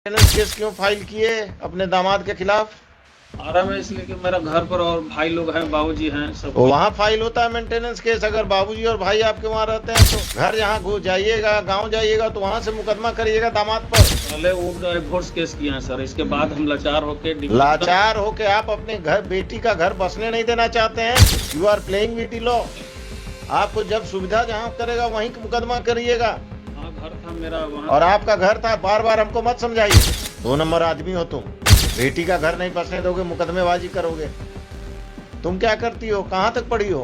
Case क्यों file किए अपने दामाद के खिलाफ? आ रहा मैं इसलिए कि मेरा घर पर और भाई लोग हैं, बाबूजी हैं, सब वहाँ फाइल होता है मेंटेनेंस केस। अगर बाबूजी और भाई आपके वहाँ रहते हैं तो घर यहाँ घुस जाइएगा, गांव जाइएगा तो वहाँ से मुकदमा करिएगा दामाद पर। पहले वो डिवोर्स केस किए हैं सर, इसके बाद हम लाचार होके आप अपने घर बेटी का घर बसने नहीं देना चाहते हैं। You are playing with the law. आपको जब सुविधा जहाँ करेगा वहीं मुकदमा करिएगा। हाँ, घर था मेरा वहाँ। और आपका घर था, बार बार हमको मत समझाइए। 2 नंबर आदमी हो तुम। बेटी का घर नहीं बसने दोगे, मुकदमेबाजी करोगे। तुम क्या करती हो, कहाँ तक पढ़ी हो?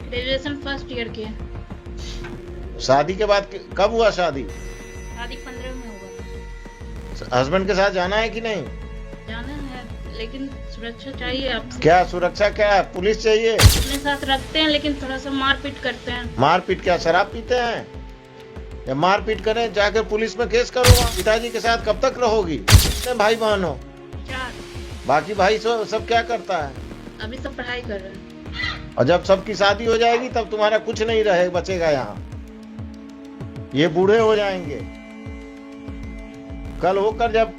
ग्रेजुएशन फर्स्ट ईयर की है। शादी के बाद कब हुआ शादी? शादी 15 में हुआ। हस्बैंड के साथ जाना है कि नहीं? जाना है, लेकिन सुरक्षा चाहिए आपसे। क्या सुरक्षा, क्या है? पुलिस चाहिए? अपने साथ रखते हैं लेकिन थोड़ा सा मारपीट करते हैं। मारपीट क्या, शराब पीते हैं? या मारपीट करें, जाकर पुलिस में केस करो। पिताजी के साथ कब तक रहोगी? कितने भाई बहन हो? 4। बाकी भाई सब क्या करता है? अभी सब पढ़ाई कर रहे हैं। और जब सबकी शादी हो जाएगी तब तुम्हारा कुछ नहीं रहे बचेगा यहाँ। ये बूढ़े हो जाएंगे। कल होकर जब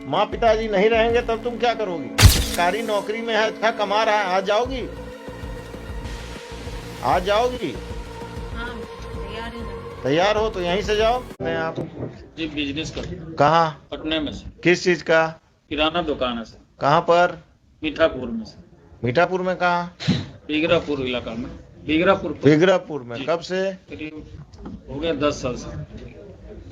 माँ पिताजी नहीं रहेंगे तब तुम क्या करोगी? सरकारी नौकरी में है, अच्छा कमा रहा है, आज जाओगी? आज जाओगी? हाँ, तैयार है। तैयार हो तो यहीं से जाओ। मैं आप जी बिजनेस करते हैं कहाँ? पटने में से। किस चीज का? किराना दुकान है सर। कहाँ पर? मीठापुर में से। मीठापुर में कहाँ? बिगरापुर इलाका में। बिगरापुर बिगरापुर में। कब से? करीब हो गया 10 साल से।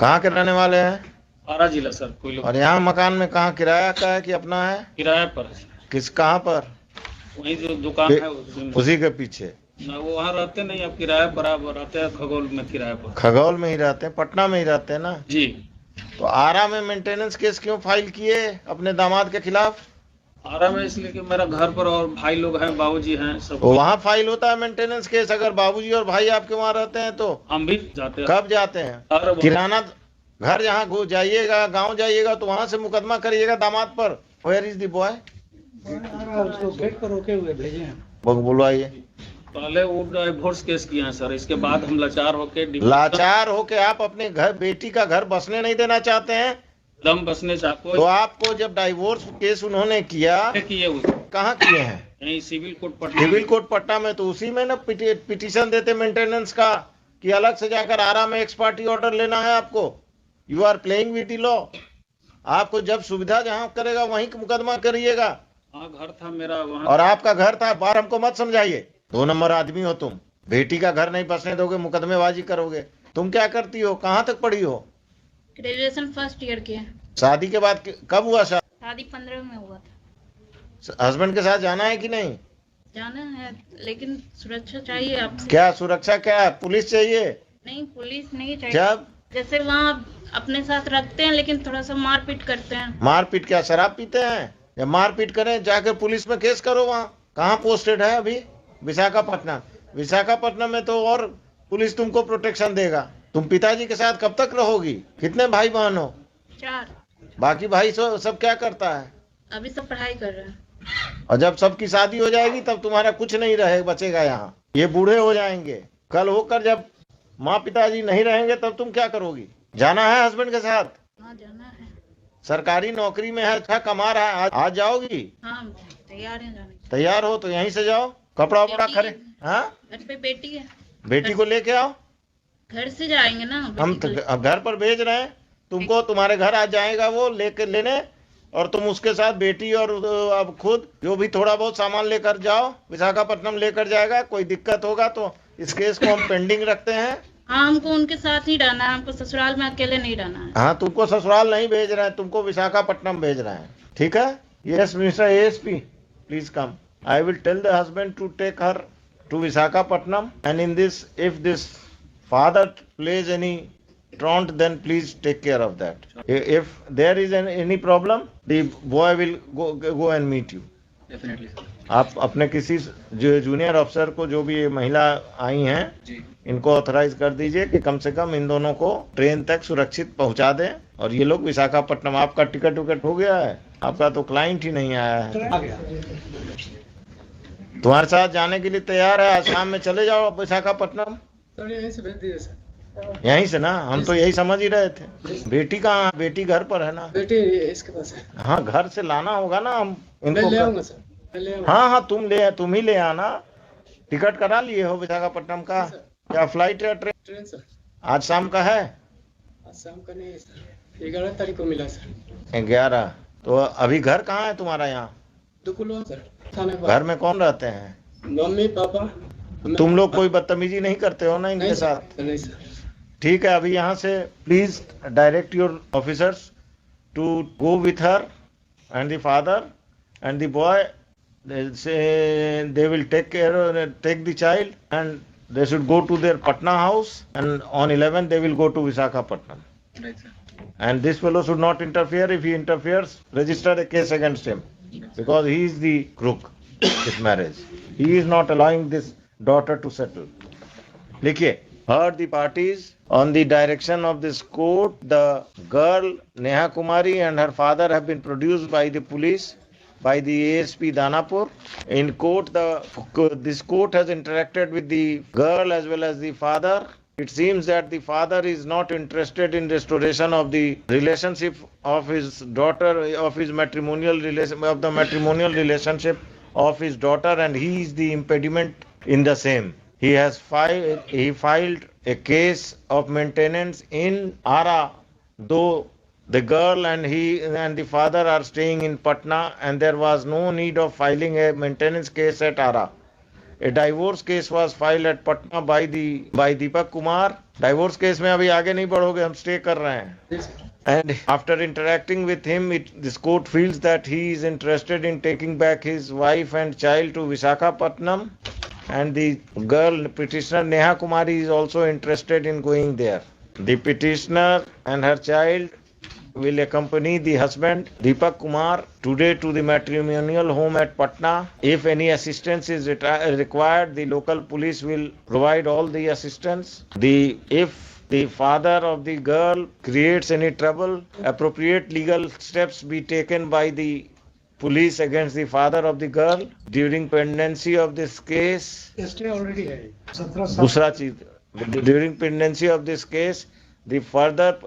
कहाँ के रहने वाले हैं? आरा जिला सर। कोई लोग और यहाँ मकान में कहाँ किराया का है कि अपना है? किराए पर है। किस, कहाँ पर? वही जो दुकान है उसी के पीछे। ना, वो वहाँ रहते नहीं, अब किराए पर आप रहते हैं खगौल में। किराए पर खगौल में ही रहते हैं, पटना में ही रहते हैं ना जी। तो आरा में मेंटेनेंस केस क्यों फाइल किए अपने दामाद के खिलाफ? आ रहा मैं इसलिए कि मेरा घर पर और भाई लोग हैं, बाबूजी हैं, सब वहाँ फाइल होता है मेंटेनेंस केस। अगर बाबूजी और भाई आपके वहाँ रहते हैं तो हम भी जाते हैं। कब जाते हैं? हर किराना घर यहाँ घुस जाइएगा, गांव जाइएगा तो वहाँ से मुकदमा करिएगा दामाद पर। Where is the boy? उसको गेट पर रोके हुए भेजे हैं। बोलो आइए। पहले वो डिवोर्स केस किए हैं सर, इसके बाद हम लाचार होके आप अपने घर बेटी का घर बसने नहीं देना चाहते हैं। दम बसने चाहते तो आपको जब डाइवोर्स केस उन्होंने किया, किए हुए कहाँ किए हैं? यही civil court Patna. Civil court Patna में। तो उसी में ना पिटीशन देते मेंटेनेंस का, कि अलग से जाकर आरा में एक्स पार्टी ऑर्डर लेना है आपको? You are playing with the law. आपको जब सुविधा जहाँ करेगा वहीं मुकदमा करिएगा। हाँ, घर था मेरा वहाँ। और आपका घर था, बार हमको मत समझाइए। 2 नंबर आदमी हो तुम। बेटी का घर नहीं बसने दोगे, मुकदमेबाजी करोगे। तुम क्या करती हो, कहाँ तक पढ़ी हो? ग्रेजुएशन फर्स्ट ईयर की है। शादी के बाद कब हुआ शादी? शादी 15 में हुआ था। हस्बैंड के साथ जाना है कि नहीं? जाना है, लेकिन सुरक्षा चाहिए आपसे। क्या सुरक्षा, क्या है? पुलिस चाहिए? नहीं, पुलिस नहीं चाहिए। जब जैसे वहाँ अपने साथ रखते हैं लेकिन थोड़ा सा मारपीट करते हैं। मारपीट क्या, शराब पीते हैं? या मारपीट करें, जाकर पुलिस में केस करो। वहाँ कहाँ पोस्टेड है अभी? विशाखापट्टनम। विशाखापट्टनम में तो और पुलिस तुमको प्रोटेक्शन देगा। तुम पिताजी के साथ कब तक रहोगी? कितने भाई बहन हो? 4। बाकी भाई सब क्या करता है? अभी सब पढ़ाई कर रहे हैं। और जब सबकी शादी हो जाएगी तब तुम्हारा कुछ नहीं रहे बचेगा यहाँ। ये बूढ़े हो जाएंगे। कल होकर जब माँ पिताजी नहीं रहेंगे तब तुम क्या करोगी? जाना है हस्बैंड के साथ? हाँ, जाना है। सरकारी नौकरी में है, अच्छा कमा रहा है, आज जाओगी? हाँ, तैयार है जाने। तैयार हो तो यहीं से जाओ। कपड़ा वपड़ा खरे। हाँ, घर पे बेटी है। बेटी को लेके आओ। घर से जाएंगे ना हम बेटी को। घर पर भेज रहे हैं तुमको। तुम्हारे घर आ जाएगा वो लेके लेने, और तुम उसके साथ बेटी और अब खुद जो भी थोड़ा बहुत सामान लेकर जाओ। विशाखापट्टनम लेकर जाएगा। कोई दिक्कत होगा तो इस केस को हम पेंडिंग रखते हैं। हाँ, हमको उनके साथ ही रहना है। हमको ससुराल में अकेले नहीं रहना है। हाँ, तुमको ससुराल नहीं भेज रहे हैं, तुमको विशाखापट्टनम भेज रहे हैं। ठीक है? Yes mister ASP, please come. I will tell the husband to take her to Visakhapatnam, and in this if this father plays any truant, then please take care of that. If there is any problem, the boy will go and meet you. Definitely. आप अपने किसी junior अफसर को, जो भी ये महिला आई हैं जी। इनको ऑथराइज कर दीजिए कि कम से कम इन दोनों को ट्रेन तक सुरक्षित पहुंचा दें। और ये लोग विशाखापट्टनम। आपका टिकट विकट हो गया है? आपका तो क्लाइंट ही नहीं आया है। आ गया। तुम्हारे साथ जाने के लिए तैयार है। आज शाम में चले जाओ विशाखापट्टनम। तो यहीं से भेज दिए सर। यहीं से ना, हम तो यही समझ ही रहे थे। बेटी कहाँ? बेटी घर पर है ना? बेटी इसके पास है। हाँ, घर से लाना होगा ना, हम मैं इनको ले आऊंगा सर, मैं ले आऊंगा। हाँ हाँ, तुम ही ले आना। टिकट करा लिए हो विशाखापट्टनम का? क्या फ्लाइट है, ट्रेन? ट्रेन सर, आज शाम का है? आज शाम का नहीं है सर, 11 तारीख को मिला सर। 11। तो अभी घर कहाँ है तुम्हारा? यहाँ दुकुलवा सर, थाने पर। घर में कौन रहते हैं? Mummy papa. तुम लोग कोई बदतमीजी नहीं करते हो ना इनके नहीं साथ? सर, नहीं सर। ठीक है, अभी यहाँ से please direct your officers to go with her and the father and the boy. They will take the child and they should go to their Patna house, and on 11 they will go to Visakhapatnam. Right, sir. And this fellow should not interfere. If he interferes, register a case against him, because he is the crook in this marriage. He is not allowing this daughter to settle. Likhiye, heard the parties on the direction of this court. The girl Neha Kumari and her father have been produced by the police, by the ASP Danapur. In court, this court has interacted with the girl as well as the father. It seems that the father is not interested in restoration of the relationship of his daughter, of the matrimonial relationship of his daughter, and he is the impediment in the same. He filed a case of maintenance in Ara, though the girl and the father are staying in Patna, and there was no need of filing a maintenance case at Ara. A divorce case was filed at Patna by Deepak Kumar. Divorce case में अभी आगे नहीं बढ़ोगे, हम stay कर रहे हैं. And after interacting with him, this court feels that he is interested in taking back his wife and child to Visakhapatnam, and the girl petitioner Neha Kumari is also interested in going there. The petitioner and her child will accompany the husband Deepak Kumar today to the matrimonial home at Patna. If any assistance is required, the local police will provide all the assistance. If the father of the girl creates any trouble, appropriate legal steps be taken by the police against the father of the girl during pendency of this case. Stay already है 17 साल। दूसरा चीज, during pendency of this case, the further